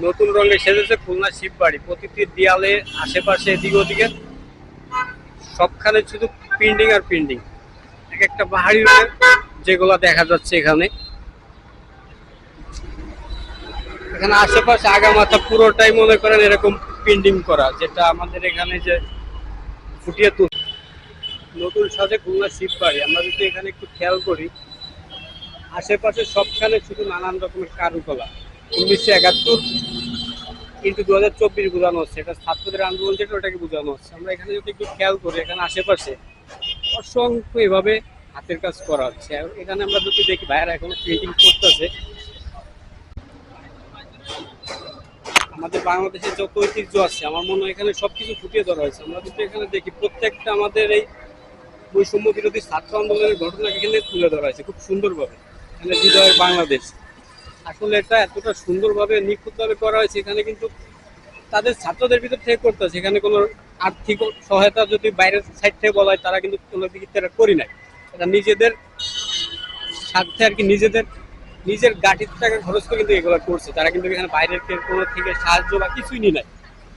নতুন রঙে সেজেছে খুলনা শিববাড়ি। প্রতিটি দেয়ালে আশেপাশে এদিকে ওদিকে সবখানে শুধু পেন্টিং আর পেন্টিং, এক একটা পাহাড়ি রঙের যেগুলো দেখা যাচ্ছে এখানে। এখানে আশেপাশে আগামাথা পুরোটাই মনে করেন এরকম পেন্টিং করা, যেটা আমাদের এখানে যে ফুটিয়ে তুল নতুন সাজে খুলনা শিববাড়ি। আমরা যদি এখানে একটু খেয়াল করি, আশেপাশে সবখানে শুধু নানান রকমের কারুকলা। 1971 কিন্তু 2024 বোঝানো হচ্ছে, এটা ছাত্রদের আন্দোলন যেটা ওটাকে বোঝানো হচ্ছে। আমরা এখানে যদি একটু খেয়াল করি, এখানে আশেপাশে অসংখ্য এভাবে হাতের কাজ করা হচ্ছে। আর এখানে আমরা যদি দেখি ভাইয়ারা এখনো পেন্টিং করতেছে। আমাদের বাংলাদেশের যত ঐতিহ্য আছে আমার মনে হয় এখানে সবকিছু ফুটিয়ে ধরা হয়েছে। আমরা যদি এখানে দেখি প্রত্যেকটা আমাদের এই বৈষম্য বিরোধী ছাত্র আন্দোলনের ঘটনা এখানে তুলে ধরা হয়েছে খুব সুন্দরভাবে। এখানে হৃদয়ের বাংলাদেশ, আসলে এটা এতটা সুন্দরভাবে নিখুঁতভাবে করা হয়েছে। এখানে কিন্তু তাদের ছাত্রদের ভিতর থেকে করতেছে, এখানে কোনো আর্থিক সহায়তা যদি বাইরের সাইড থেকে বলা হয় তারা কিন্তু কোনো দিকে তারা করি নাই। এটা নিজেদের স্বার্থে আর কি, নিজের গাঠির টাকা খরচ করে কিন্তু এগুলো করছে। তারা কিন্তু এখানে বাইরের কোনো থেকে সাহায্য বা কিছুই নি নাই,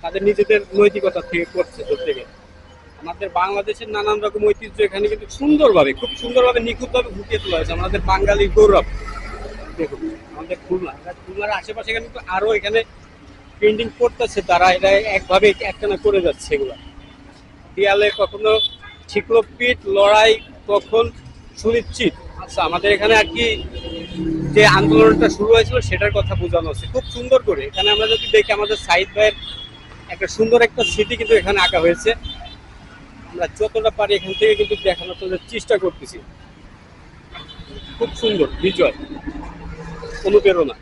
তাদের নিজেদের নৈতিকতা থেকে করছে ধরতে গেলে। আমাদের বাংলাদেশের নানান রকম ঐতিহ্য এখানে কিন্তু সুন্দরভাবে, খুব সুন্দরভাবে নিখুঁতভাবে ফুটিয়ে তোলা হয়েছে। আমাদের বাঙালি গৌরব দেখুন, আমাদের খুলনার আশেপাশে এখানে কিন্তু আরো এখানে পেন্টিং করতেছে তারা। এটা একভাবে একটানা করে যাচ্ছে এগুলা। দেয়ালে কখনো ঠিকলো পিঠ লড়াই কখন সুনিশ্চিত। আচ্ছা, আমাদের এখানে আর কি যে আন্দোলনটা শুরু হয়েছিল সেটার কথা বোঝানো হচ্ছে খুব সুন্দর করে। এখানে আমরা যদি দেখি আমাদের সাইদ ভাইয়ের একটা সুন্দর একটা স্মৃতি কিন্তু এখানে আঁকা হয়েছে। আমরা যতটা পারি এখান থেকে কিন্তু দেখানোর চেষ্টা করতেছি। খুব সুন্দর বিজয়, অনুপ্রেরণা।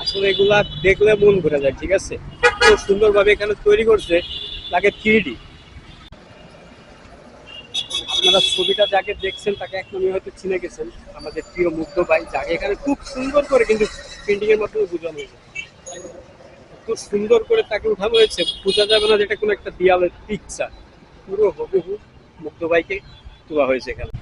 আসলে এগুলা দেখলে মন ভরে যায়। ঠিক আছে, খুব সুন্দরভাবে এখানে তৈরি করছে, লাগে 3D। আপনারা ছবিটা যাকে দেখছেন তাকে একদমই হয়তো চিনে গেছেন, আমাদের প্রিয় মুগ্ধ ভাই, যাকে এখানে খুব সুন্দর করে কিন্তু পেন্টিং এর মাধ্যমে বোঝানো হয়েছে। খুব সুন্দর করে তাকে উঠানো হয়েছে, বোঝা যাবে না যেটা কোনো একটা দেয়ালের পিকচার। পুরো হুবহু মুগ্ধ ভাইকে তোলা হয়েছে এখানে।